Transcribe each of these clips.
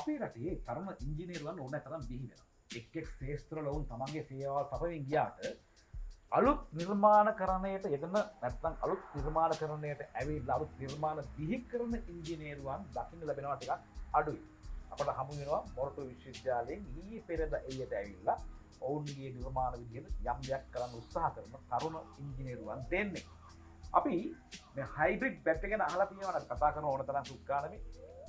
අපේ රටේ තරුණ ඉංජිනේරුවන් ඕනෑ තරම් බිහි වෙනවා. එක් එක් ශේෂ්ත්‍රවල වුන් තමන්ගේ සේවාව සපයමින් ගියාට අලුත් නිර්මාණකරණයට යෙදෙන නැත්නම් අලුත් නිර්මාණකරණයට ඇවිල්ලා අලුත් නිර්මාණ බිහි කරන ඉංජිනේරුවන් දකින්න ලැබෙනවා ටිකක් අඩුයි. අපට හමු වෙනවා මොරටු විශ්වවිද්‍යාලයෙන් ඊයේ පෙරේද එළියට ඇවිල්ලා ඔවුන්ගේ නිර්මාණ විදියට යම් දෙයක් කරන්න උත්සාහ කරන තරුණ ඉංජිනේරුවන් දෙන්නේ. අපි මේ හයිබ්‍රිඩ් බැටරි ගැන අහලා තියෙනවා නේද? කතා කරන ඕන තරම් සුක්කානමේ.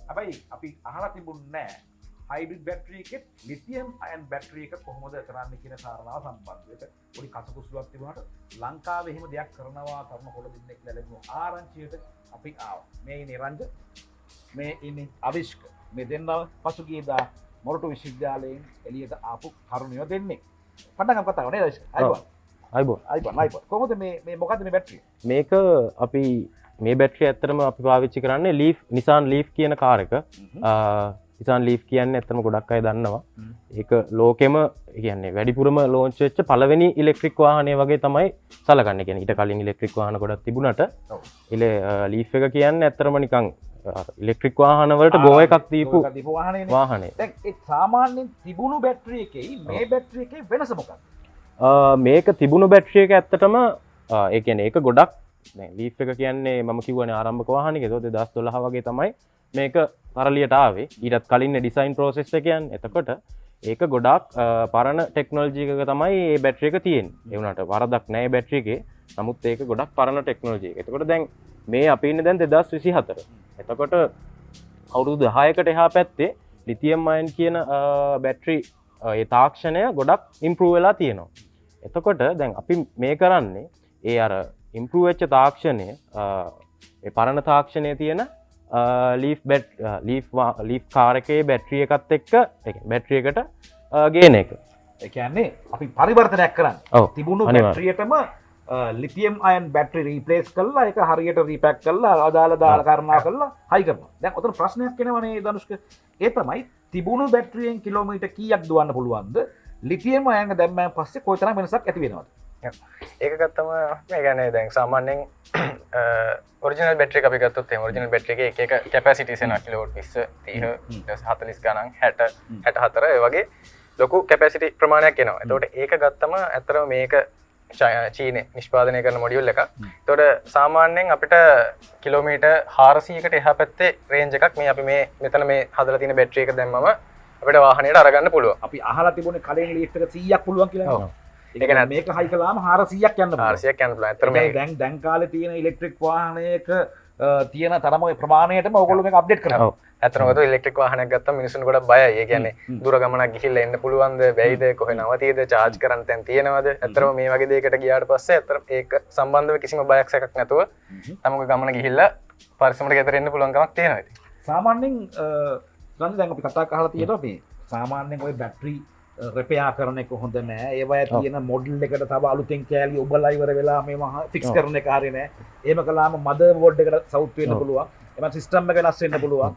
හැබැයි අපි අහලා තිබුණේ නැහැ හයිබ්‍රිඩ් බැටරි එකේ ලිතියම් අයන් බැටරි එක කොහොමද කරන්නේ කියන කාරණාව සම්බන්ධව. පොඩි කසකුසුවක් තිබුණාට ලංකාවේ එහෙම දෙයක් කරනවා තරුණ පොළ දෙන්නෙක් ලැබුණු ආරංචියට අපි ආවා. මේ ඉන්නේ රංජ, මේ ඉන්නේ අවිෂ්ක. මේ දෙන්නව පසුගියදා මොරටු විශ්වවිද්‍යාලයෙන් එළියට ආපු තරුණයෝ දෙන්නේ. පටන් ගමු කතාව නේද අවිෂ්ක? අයිබෝන්. කොහොමද මේ මොකද්ද මේ බැටරිය? මේක අපි මේ බැටරිය ඇත්තටම අපි පාවිච්චි කරන්නේ ලීෆ් Nissan Leaf කියන කාර් එක. Nissan Leaf කියන්නේ ඇත්තටම ගොඩක් අය දන්නවා. ඒක ලෝකෙම කියන්නේ වැඩිපුරම ලෝන්ච් වෙච්ච පළවෙනි ඉලෙක්ට්‍රික් වාහනය වගේ තමයි සලකන්නේ. කියන්නේ ඊට කලින් ඉලෙක්ට්‍රික් වාහන ගොඩක් තිබුණාට Leaf එක කියන්නේ ඇත්තටම නිකන් ඉලෙක්ට්‍රික් වාහන වලට ගෝ එකක් දීපු වාහනේ. දැන් ඒ සාමාන්‍යයෙන් තිබුණු බැටරි එකේ මේ බැටරි එකේ වෙනස මොකක්ද? මේක තිබුණු බැටරි එක ඇත්තටම ඒ කියන්නේ ඒක ගොඩක් දැන් Leaf එක කියන්නේ මම කියවනේ ආරම්භක වාහනයක. ඒක 2012 වගේ තමයි මේක කරලියට ආවේ. ඊටත් කලින් ඩිසයින් ප්‍රොසෙස් එක කියන්නේ. එතකොට ඒක ගොඩක් පරණ ටෙක්නොලොජි එකක තමයි මේ බැටරි එක තියෙන්නේ. ඒ වුණාට වරදක් නැහැ බැටරි එකේ. නමුත් ඒක ගොඩක් පරණ ටෙක්නොලොජි එක. එතකොට දැන් මේ අපි ඉන්නේ දැන් 2024. එතකොට අවුරුදු 10කට එහා පැත්තේ ලිතියම් අයන් කියන බැටරි ඒ තාක්ෂණය ගොඩක් ඉම්ප්‍රූව් වෙලා තියෙනවා. එතකොට දැන් අපි මේ කරන්නේ ඒ අර ඉම්ප්‍රූව් වෙච්ච තාක්ෂණය ඒ පරණ තාක්ෂණයේ තියෙන ලීෆ් කාර් එකේ බැටරි එකත් එක්ක බැටරි එකට ගේන එක. ඒ කියන්නේ අපි පරිවර්තනයක් කරන්නේ. තිබුණු බැටරියටම ලිතියම් අයන් බැටරි රීප්ලේස් කරලා ඒක හරියට රීපැක් කරලා අදාළ කාරණා කරලා හයි කරනවා. දැන් ඔතන ප්‍රශ්නයක් එනවනේ ධනුෂ්ක. ඒ තමයි තිබුණු බැටරියෙන් කිලෝමීටර් කීයක් දුවන්න පුළුවන්ද? ලිතියම් අයන් දැම්මම පස්සේ කොයිතරම් වෙනසක් ඇති වෙනවද? ඒක ගත්තම මේ කියන්නේ දැන් සාමාන්‍යයෙන් ඔරිජිනල් බැටරි එක අපි ගත්තොත් එහෙනම් ඔරිජිනල් බැටරි එකේ එක එක කැපැසිටිස් එනවා කිලෝවොට් 20 30 40 ගණන් 60 64 ඒ වගේ ලොකු කැපැසිටි ප්‍රමාණයක් එනවා. එතකොට ඒක ගත්තම ඇත්තටම මේක චීනේ නිෂ්පාදනය කරන මොඩියුල් එකක්. එතකොට සාමාන්‍යයෙන් අපිට කිලෝමීටර් 400කට එහා පැත්තේ රේන්ජ් එකක් මේ අපි මේ මෙතන මේ හදලා තියෙන බැටරි එක දැම්මම අපිට වාහනයට අරගන්න පුළුවන්. අපි අහලා තිබුණේ කලින් ලීෆ් එක 100ක් පුළුවන් කියලා. ඒක නෑ මේක හයි කළාම 400ක් යන්න පුළුවන්. 400ක් යන්න පුළුවන්. ඇත්තටම දැන් කාලේ තියෙන ඉලෙක්ට්‍රික් වාහනයක තියෙන තරම ප්‍රමාණයටම ඕගොල්ලෝ මේක අප්ඩේට් කරනවා. ඇත්තටම ගත්තොත් ඉලෙක්ට්‍රික් වාහනයක් ගත්තම මිනිස්සුන්ට ගොඩක් බයයි. ඒ කියන්නේ දුර ගමනක් ගිහිල්ලා එන්න පුළුවන්ද, බැයිද, කොහෙ නවතියද, charge කරන්න තැන් තියෙනවද? ඇත්තටම මේ වගේ දෙයකට ගියාට පස්සේ ඇත්තටම ඒක සම්බන්ධව කිසිම බයක් සැකක් නැතුව තමක ගමන ගිහිල්ලා පරිස්සමට ගෙදර එන්න පුළුවන් කමක් තියෙනවා ඉතින්. සාමාන්‍යයෙන් දැන් අපි කතා කරලා තියෙනවා මේ සාමාන්‍යයෙන් ওই බැටරි රිපෙයාර් කරන එක හොඳ නෑ. ඒවයේ තියෙන මොඩල් එකට තව අලුතෙන් කෑලි ඔබලා ඉවර වෙලා මේවා ෆික්ස් කරන එක හරිය නෑ. එහෙම කළාම මදර් බෝඩ් එකට සවුත් වෙන්න පුළුවන්. එහෙම සිස්ටම් එක වෙනස් වෙන්න පුළුවන්.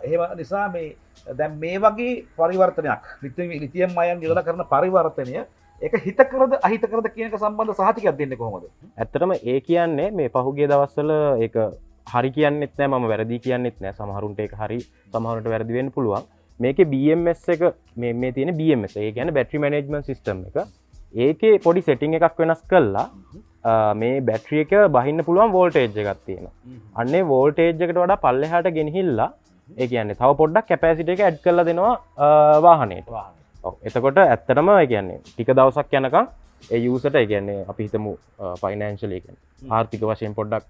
එහෙම නිසා මේ දැන් මේ වගේ පරිවර්තනයක් ලිතියම් අයන් යොදලා කරන පරිවර්තනය ඒක හිතකරද අහිතකරද කියන එක සම්බන්ධ සහතිකයක් දෙන්නේ කොහොමද? ඇත්තටම ඒ කියන්නේ මේ පහුගිය දවස්වල ඒක හරි කියන්නෙත් නෑ, මම වැරදි කියන්නෙත් නෑ. සමහරුන්ට ඒක හරි, සමහරුන්ට වැරදි වෙන්න පුළුවන්. මේකේ BMS එක මේ තියෙන BMS ඒ කියන්නේ බැටරි මැනේජ්මන්ට් සිස්ටම් එක. ඒකේ පොඩි සෙටින් එකක් වෙනස් කළා මේ බැටරි එක බහින්න පුළුවන් වෝල්ටේජ් එකක් තියෙනවා. අන්නේ වෝල්ටේජ් එකට වඩා පල්ලෙහාට ගෙනහිල්ලා ඒ කියන්නේ තව පොඩ්ඩක් කැපැසිටි එක ඇඩ් කරලා දෙනවා වාහනේට. ඔව්. එතකොට ඇත්තටම ඒ කියන්නේ ටික දවසක් යනකම් ඒ යූසර්ට ඒ කියන්නේ අපි හිතමු ෆයිනෑන්ෂියලි කියන්නේ ආර්ථික වශයෙන් පොඩ්ඩක්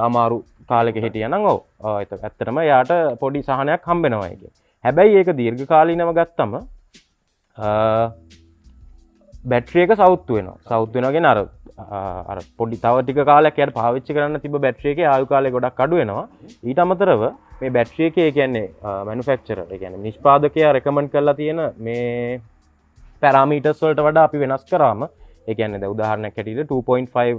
අමාරු කාලෙක හිටියා නම් ඔව්. ඇත්තටම යාට පොඩි සහනයක් හම්බ වෙනවා ඒකේ. හැබැයි ඒක දීර්ඝ කාලීනව ගත්තම බැටරි එක සවුත් වෙනවා. සවුත් වෙනවා කියන්නේ අර පොඩි තව ටික කාලයක් යාට පාවිච්චි කරන්න තිබ්බ බැටරි එකේ ආයු කාලය ගොඩක් අඩු වෙනවා. ඊට අමතරව මේ බැටරි එකේ ඒ කියන්නේ මැනුෆැක්චරර් ඒ කියන්නේ නිෂ්පාදකයා රෙකමන්ඩ් කරලා තියෙන මේ පැරාමීටර්ස් වලට වඩා අපි වෙනස් කරාම ඒ කියන්නේ දැන් උදාහරණයක් හැටියට 2.5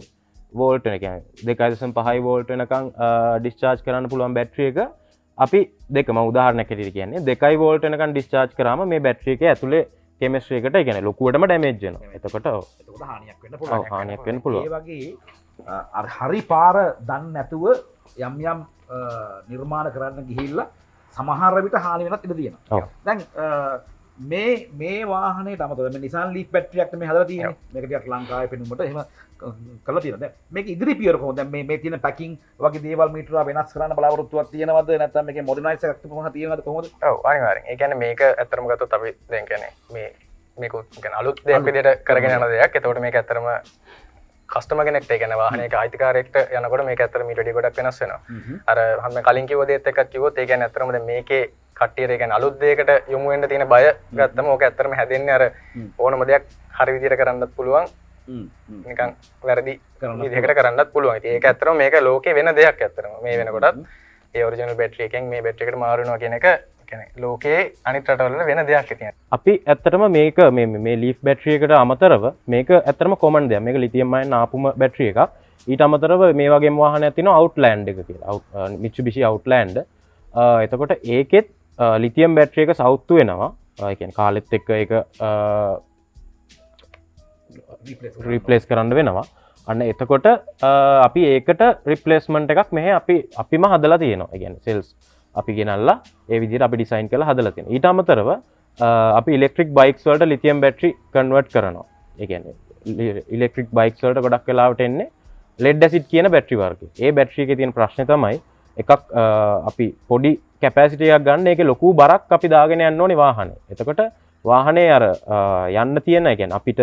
වෝල්ට් එක කියන්නේ 2.5 වෝල්ට් වෙනකන් ඩිස්චාර්ජ් කරන්න පුළුවන් බැටරි එක අපි දෙකම උදාහරණයක් හැටියට කියන්නේ 2 වෝල්ට් වෙනකන් ඩිස්චාර්ජ් කරාම මේ බැටරි එකේ ඇතුලේ කෙමිස්ට්‍රි එකට ඒ කියන්නේ ලොකුවටම ඩැමේජ් වෙනවා. එතකොට හානියක් වෙන්න පුළුවන්. හානියක් වෙන්න පුළුවන්. ඒ වගේ අර හරි පාර දන්නේ නැතුව යම් යම් නිර්මාණ කරන්න ගිහිල්ලා සමහර විට හානි වෙනත් ඉඩ තියෙනවා. ඔව්. දැන් මේ වාහනේට අමතරව මේ Nissan Leaf battery එකක් මේ හදලා තියෙන්නේ. මේක ටිකක් ලංකාවේ පෙනුමට එහෙම කරලා තියෙනවා. දැන් මේක ඉදිරි පියවර කොහොමද? දැන් මේ තියෙන පැකින් වගේ දේවල් මීටර වෙනස් කරන්න බලාපොරොත්තුවක් තියෙනවද? නැත්නම් මේකේ මොඩර්නයිස් එකක් තියෙනවද කොහොමද? ඔව් අනිවාර්යෙන්. ඒ කියන්නේ මේක ඇත්තටම ගත්තොත් අපි දැන් කියන්නේ මේක කියන්නේ අලුත් දෙයක් විදිහට කරගෙන යන දෙයක්. එතකොට මේක ඇත්තටම කස්ටමර් කෙනෙක්ට ඒ කියන්නේ වාහනයක අයිතිකාරයෙක්ට යනකොට මේක ඇත්තටම මීට වඩා ගොඩක් වෙනස් වෙනවා. අර මම කලින් කිව්ව දේත් එකක් කිව්වොත් ඒ කියන්නේ ඇත්තටම දැන් මේකේ කට්ටියට ඒ කියන්නේ අලුත් දෙයකට යොමු වෙන්න තියෙන බය ගත්තම ඕක ඇත්තටම හැදෙන්නේ අර ඕනම දෙයක් හරි විදිහට කරන්නත් පුළුවන්. නිකන් වැරදි විදිහකට කරන්නත් පුළුවන්. ඉතින් ඒක ඇත්තටම මේක ලෝකේ වෙන දෙයක් ඇත්තටම. මේ වෙනකොටත් ඒ ඔරිජිනල් බැටරි එකෙන් මේ බැටරි එකට මාරු වෙනවා කියන එක කියන්නේ ලෝකේ අනිත් රටවල වෙන දෙයක් ඉතින්. අපි ඇත්තටම මේක මේ ලීෆ් බැටරි එකට අමතරව මේක ඇත්තටම කොමන් දෙයක්. මේක ලිතියම් අයන් ආපුම බැටරි එකක්. ඊට අමතරව මේ වගේම වාහනයක් තියෙනවා අවුට්ලෑන්ඩ් එක කියලා. Mitsubishi Outlander. එතකොට ඒකෙත් ලිතියම් බැටරි එක සවුත්තු වෙනවා. ඒ කියන්නේ කාලෙත් එක්ක ඒක රිප්ලේස් කරන්න වෙනවා. අන්න එතකොට අපි ඒකට රිප්ලේස්මන්ට් එකක් මෙහෙ අපිම හදලා තියෙනවා. ඒ කියන්නේ සෙල්ස් අපි ගෙනල්ලා ඒ විදිහට අපි ඩිසයින් කරලා හදලා තියෙනවා. ඊට අමතරව අපි ඉලෙක්ට්‍රික් බයික්ස් වලට ලිතියම් බැටරි කන්වර්ට් කරනවා. ඒ කියන්නේ ඉලෙක්ට්‍රික් බයික්ස් වලට ගොඩක් වෙලාවට එන්නේ ලෙඩ් ඇසිඩ් කියන බැටරි වර්ගය. ඒ බැටරි එකේ තියෙන ප්‍රශ්නේ තමයි එකක් අපි පොඩි කැපැසිටි එකක් ගන්න ඒකේ ලොකු බරක් අපි දාගෙන යන්න ඕනේ වාහනේ. එතකොට වාහනේ අර යන්න තියෙන ඒ කියන්නේ අපිට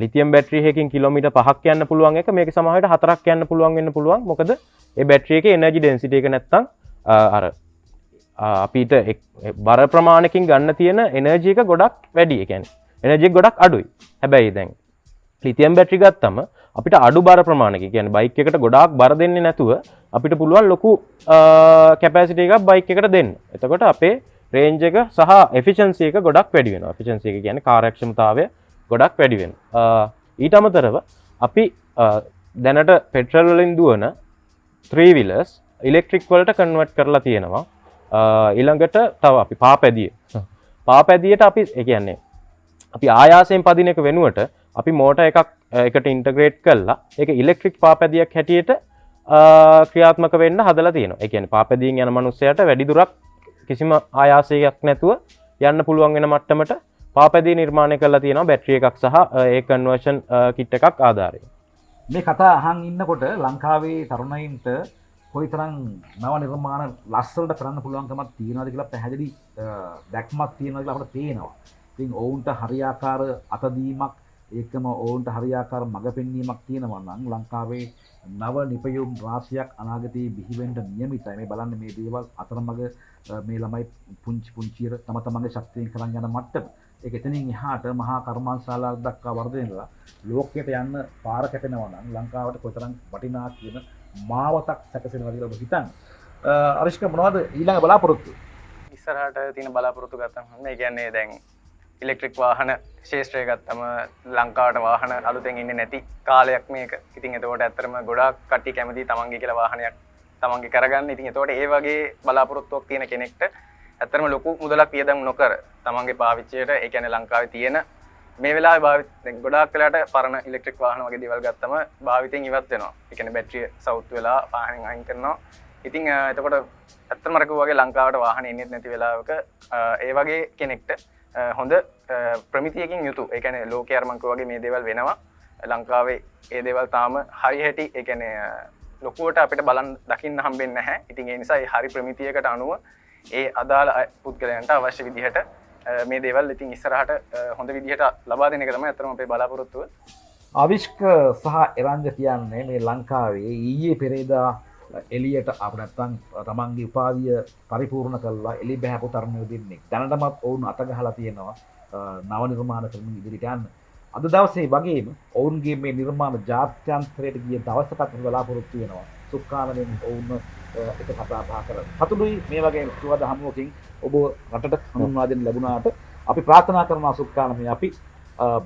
ලිතියම් බැටරි එකකින් කිලෝමීටර් 5ක් යන්න පුළුවන් එක මේක සමහරවිට 4ක් යන්න පුළුවන් වෙන්න පුළුවන්. මොකද ඒ බැටරි එකේ එනර්ජි ඩෙන්සිටි එක නැත්තම් අර අපිට බර ප්‍රමාණකින් ගන්න තියෙන එනර්ජි එක ගොඩක් වැඩි. ඒ කියන්නේ එනර්ජි එක ගොඩක් අඩුයි. හැබැයි දැන් ලිතියම් බැටරි ගත්තම අපිට අඩු බර ප්‍රමාණයක කියන්නේ බයික් එකට ගොඩාක් බර දෙන්නේ නැතුව අපිට පුළුවන් ලොකු කැපැසිටි එකක් බයික් එකට දෙන්න. එතකොට අපේ රේන්ජ් එක සහ එෆිෂන්සි එක ගොඩක් වැඩි වෙනවා. එෆිෂන්සි එක කියන්නේ කාර්යක්ෂමතාවය ගොඩක් වැඩි වෙනවා. ඊට අමතරව අපි දැනට පෙට්‍රල් වලින් දුවන 3 wheelers ඉලෙක්ට්‍රික් වලට කන්වර්ට් කරලා තියෙනවා. ඊළඟට තව අපි පාපැදියට අපි ඒ කියන්නේ අපි ආයාසයෙන් පදින එක වෙනුවට අපි මෝටර් එකක් එකට ඉන්ටග්‍රේට් කරලා ඒක ඉලෙක්ට්‍රික් පාපැදියක් හැටියට ක්‍රියාත්මක වෙන්න හදලා තියෙනවා. ඒ කියන්නේ පාපැදියෙන් යන මනුස්සයට වැඩි දුරක් කිසිම ආයාසයක් නැතුව යන්න පුළුවන් වෙන මට්ටමට පාපැදිය නිර්මාණය කරලා තියෙනවා බැටරි එකක් සහ ඒ කන්වර්ෂන් කිට් එකක් ආධාරයෙන්. මේ කතා අහන් ඉන්නකොට ලංකාවේ තරුණයින්ට කොයිතරම් නව නිර්මාණ ලස්සනට කරන්න පුළුවන්කමක් තියෙනවද කියලා පැහැදිලි දැක්මක් තියෙනවා කියලා අපිට පේනවා. ඉතින් ඔවුන්ට හරියාකාර අතදීමක් ඒකම ඔවුන්ට හරියාකාර මඟ පෙන්වීමක් තියෙනවා නම් ලංකාවේ නව නිපයුම් රාශියක් අනාගතයේ බිහි වෙන්න නියමිතයි. මේ බලන්න මේ දේවල් අතරමඟ මේ ළමයි පුංචියට තම තමන්ගේ ශක්තියෙන් කරන් යන මට්ටම. ඒක එතනින් එහාට මහා කර්මාන්තශාලාවක් දක්වා වර්ධනය වෙලා ලෝකයට යන්න පාර කැපෙනවා නම් ලංකාවට කොතරම් වටිනා කියන මාවතක් සැකසෙනවා කියලා ඔබ හිතන්නේ. අරිෂ්ක මොනවද ඊළඟ බලාපොරොත්තු? ඉස්සරහට තියෙන බලාපොරොත්තු ගත්තම මේ කියන්නේ දැන් ඉලෙක්ට්‍රික් වාහන ශේෂ්ත්‍රය ගත්තම ලංකාවට වාහන අලුතෙන් ඉන්නේ නැති කාලයක් මේක. ඉතින් එතකොට ඇත්තටම ගොඩාක් කට්ටිය කැමති තමන්ගේ කියලා වාහනයක් තමන්ගේ කරගන්න. ඉතින් එතකොට ඒ වගේ බලාපොරොත්තුවක් තියෙන කෙනෙක්ට ඇත්තටම ලොකු මුදලක් වියදම් නොකර තමන්ගේ පාවිච්චියට ඒ කියන්නේ ලංකාවේ තියෙන මේ වෙලාවේ දැන් ගොඩාක් වෙලාවට පරණ ඉලෙක්ට්‍රික් වාහන වගේ දේවල් ගත්තම භාවිතයෙන් ඉවත් වෙනවා. ඒ කියන්නේ බැටරිය සවුත් වෙලා වාහනෙන් අයින් කරනවා. ඉතින් එතකොට ඇත්තටම අර වගේ ලංකාවට වාහන එන්නේ නැති වෙලාවක ඒ වගේ කෙනෙක්ට හොඳ ප්‍රමිතියකින් යුතු ඒ කියන්නේ ලෝකයේ අර මං වගේ මේ දේවල් වෙනවා. ලංකාවේ ඒ දේවල් තාම හරි හැටි ඒ කියන්නේ ලොකුවට අපිට බලන් දකින්න හම්බෙන්නේ නැහැ. ඉතින් ඒ නිසා ඒ හරි ප්‍රමිතියකට අනුව ඒ අදාළ පුද්ගලයන්ට අවශ්‍ය විදිහට මේ දේවල් ඉතින් ඉස්සරහට හොඳ විදිහට ලබා දෙන එක තමයි අතරම අපේ බලාපොරොත්තුව. අවිෂ්ක සහ එරංජ කියන්නේ මේ ලංකාවේ ඊයේ පෙරේදා එළියට අප නැත්තම් තමන්ගේ උපාධිය පරිපූර්ණ කළා එළි බහැපු තරුණයෝ දෙන්නෙක්. දැනටමත් ඔවුන් අත ගහලා තියෙනවා නව නිර්මාණ කරමින් ඉදිරියට යන්න. අද දවසේ වගේම ඔවුන්ගේ මේ නිර්මාණ ජාත්‍යන්තරයට ගිය දවසකට බලාපොරොත්තු වෙනවා. සුක්කාමනෙන් ඔවුන් එක කතා බහ කරලා. සතුටුයි මේ වගේ සුවද හමුවකින් ඔබ රටට හඳුන්වා දෙන්න ලැබුණාට අපි ප්‍රාර්ථනා කරනවා සුක්කාමනේ අපි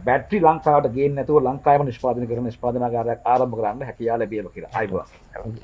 බැටරි ලංකාවට ගේන්න නැතුව ලංකාවේම නිෂ්පාදනය කරන නිෂ්පාදනාගාරයක් ආරම්භ කරන්න හැකියාව ලැබේවා කියලා. ආයිබෝවන්.